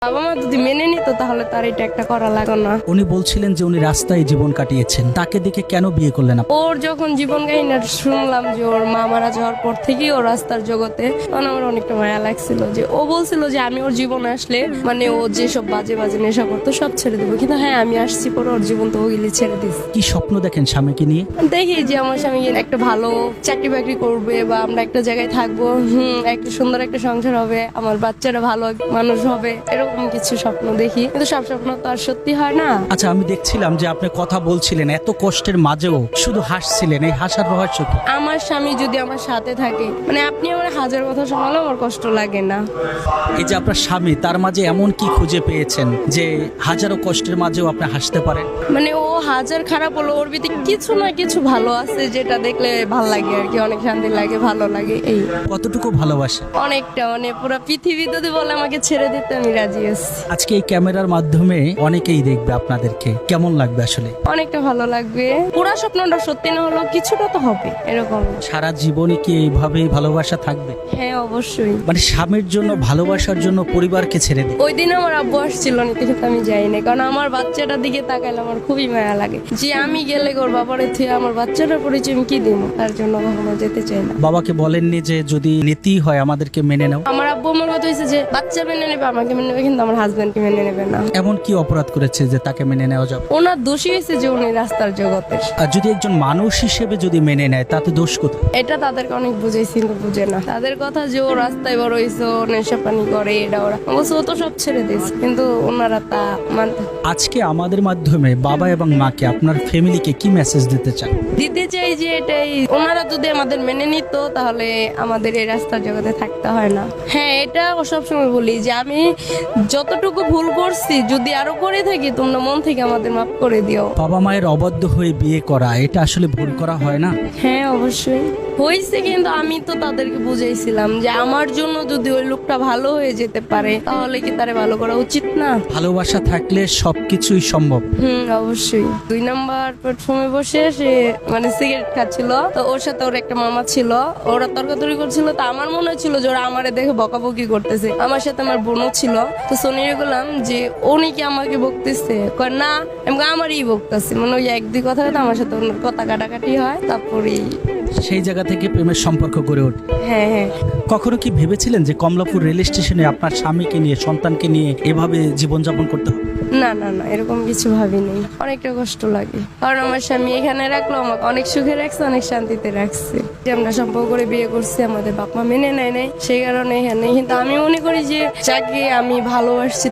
বাবা মা যদি মেনে নিত তাহলে তার এটা একটা করা লাগতো না। উনি বলছিলেন যে উনি রাস্তায় জীবন কাটিয়েছেন, তাকে দেখে কেন বিয়ে করলেন আপনি? ওর যখন জীবন কাহিনী শুনলাম যে ওর মা মারা যাওয়ার পর থেকেই ও রাস্তার জগতে, তখন আমার অনেকটা মায়া লাগছিল। যে ও বলছিল যে আমি ওর জীবনে আসলে মানে ও যেসব বাজে বাজে নেশা করতো সব ছেড়ে দেবো, কিন্তু হ্যাঁ আমি আসছি পরে ওর জীবন তো ওগুলি ছেড়ে দিচ্ছি। কি স্বপ্ন দেখেন স্বামীকে নিয়ে? দেখি যে আমার স্বামী একটা ভালো চাকরি বাকরি করবে বা আমরা একটা জায়গায় থাকবো, একটা সুন্দর একটা সংসার হবে, আমার বাচ্চারা ভালো মানুষ হবে, এরকম কিছু স্বপ্ন দেখি। কিন্তু সব স্বপ্ন তো আর সত্যি হয় না। আচ্ছা, আমি দেখছিলাম যে আপনি কথা বলছিলেন, এত কষ্টের মাঝেও শুধু হাসছিলেন, এই হাসার রহস্য কি? আমার স্বামী যদি আমার সাথে থাকে, মানে আপনি আমার হাজার কথা শোনালেও আমার কষ্ট লাগে না। এই যে আপনার স্বামী, তার মাঝে এমন কি খুঁজে পেয়েছেন যে হাজারো কষ্টের মাঝেও আপনি হাসতে পারেন? মানে ও হাজার খারাপ হলো, ওর ভিতরে কিছু না কিছু ভালো আছে যেটা দেখলে ভাল লাগে আর কি, অনেক শান্তি লাগে, ভালো লাগে। এই কতটুকু ভালোবাসে? অনেকটা, মানে পুরো পৃথিবী যদি বলে আমাকে ছেড়ে দিতে আমি রাজি আছি। আজকে এই ক্যামেরার মাধ্যমে অনেকেই দেখবে আপনাদেরকে, কেমন লাগবে আসলে? অনেকটা ভালো লাগবে। পুরা স্বপ্নটা সত্যি না হলেও কিছুটা তো হবে এরকম। সারা জীবনে কি এইভাবেই ভালোবাসা থাকবে? হ্যাঁ অবশ্যই। মানে স্বামীর জন্য, ভালোবাসার জন্য পরিবারকে ছেড়ে দিই? ওই দিন আমার আব্বু আসছিল নিতে, কিন্তু আমি যাইনি, কারণ আমার বাচ্চাটার দিকে তাকাইলে আমার খুবই মায়া লাগে। যে আমি গেলে ওর বাবারে থুয়ে আমার বাচ্চাটার পরিচয় আমি কি দিব, তার জন্য কখনো যেতে চাই না। বাবাকে বলেননি যে যদি নীতি হয় আমাদেরকে মেনে নাও? আমার আব্বু আমার কথা হয়েছে যে বাচ্চা মেনে নেবে, আমাকে মেনে নেবে, কিন্তু আমার হাজবেন্ডকে মেনে নেবে না। এমন কি অপরাধ করেছে যে তাকে মেনে নেওয়া যাবে? ওনার দোষী হয়েছে যে উনি রাস্তার জগতের। আর যদি একজন মানুষ হিসেবে যদি মেনে নেয়, তাতে দোষ কোথায়? এটা তাদেরকে অনেক বুঝাইছি, কিন্তু বুঝে না। তাদের কথা যে ও রাস্তায় বড় হয়েছে, ও নেশা পানি করে, এটা ওরা অবশ্য ও তো সব ছেড়ে দিয়েছে, কিন্তু ওনারা তা মানতে। আজকে আমাদের মাধ্যমে বাবা এবং মাকে, আপনার ফ্যামিলিকে কি মেসেজ দিতে চান? দিতে চাই যে এটাই, ওনারা যদি আমাদের মেনে নিত তাহলে আমাদের এই রাস্তার জগতে থাকতে হয় না। হ্যাঁ, এটা ও সবসময় বলি যে আমি যতটুকু ভুল করছি যদি আরো করে থাকি, তোমরা মন থেকে আমাদের মাফ করে দিও। বাবা মায়ের অবাধ্য হয়ে বিয়ে করা, এটা আসলে ভুল করা হয় না? হ্যাঁ অবশ্যই হয়েছে, কিন্তু আমি তো তাদেরকে বুঝাইছিলাম যে আমার জন্য যদি ওই লোকটা ভালো হয়ে যেতে পারে তাহলে কি তারে ভালো করা উচিত না? ভালোবাসা থাকলে সবকিছুই সম্ভব। অবশ্যই। 2 নাম্বার প্ল্যাটফর্মে বসে সে মানে সিগারেট খাচ্ছিল, তো ওর সাথে ওর একটা মামা ছিল, ওরা তর্কাতর্কি করছিল। তো আমার মনে হচ্ছিল যে ওরা আমারে দেখে বকাবকি করতেছে। আমার সাথে আমার বোনও ছিল, তো শুনিয়ে গেলাম যে উনি কি আমাকে বকতেছে, কয় না আমি আমারই বকতেছি। মানে ওই 1-2 কথা কথা আমার সাথে ওনার কথা কাটাকাটি হয়, তারপরেই সেই জায়গা থেকে প্রেমের সম্পর্ক গড়ে ওঠে। হ্যাঁ হ্যাঁ। কখনো কি ভেবেছিলেন যে কমলাপুর রেল স্টেশনে আপনার স্বামীকে নিয়ে, সন্তানকে নিয়ে এভাবে জীবনযাপন করতে হবে? না না না, এরকম কিছু ভাবিনি। অনেকটা কষ্ট লাগে, কারণ আমার স্বামী এখানে রাখলো, আমাকে অনেক সুখে রাখছে, অনেক শান্তিতে রাখছে। যে আমরা সম্পর্ক করে বিয়ে করছি, আমাদের বাপ মা মেনে নেয় নাই, সেই কারণে এখানে। কিন্তু আমি মনে করি যে যাকে আমি ভালোবাসছি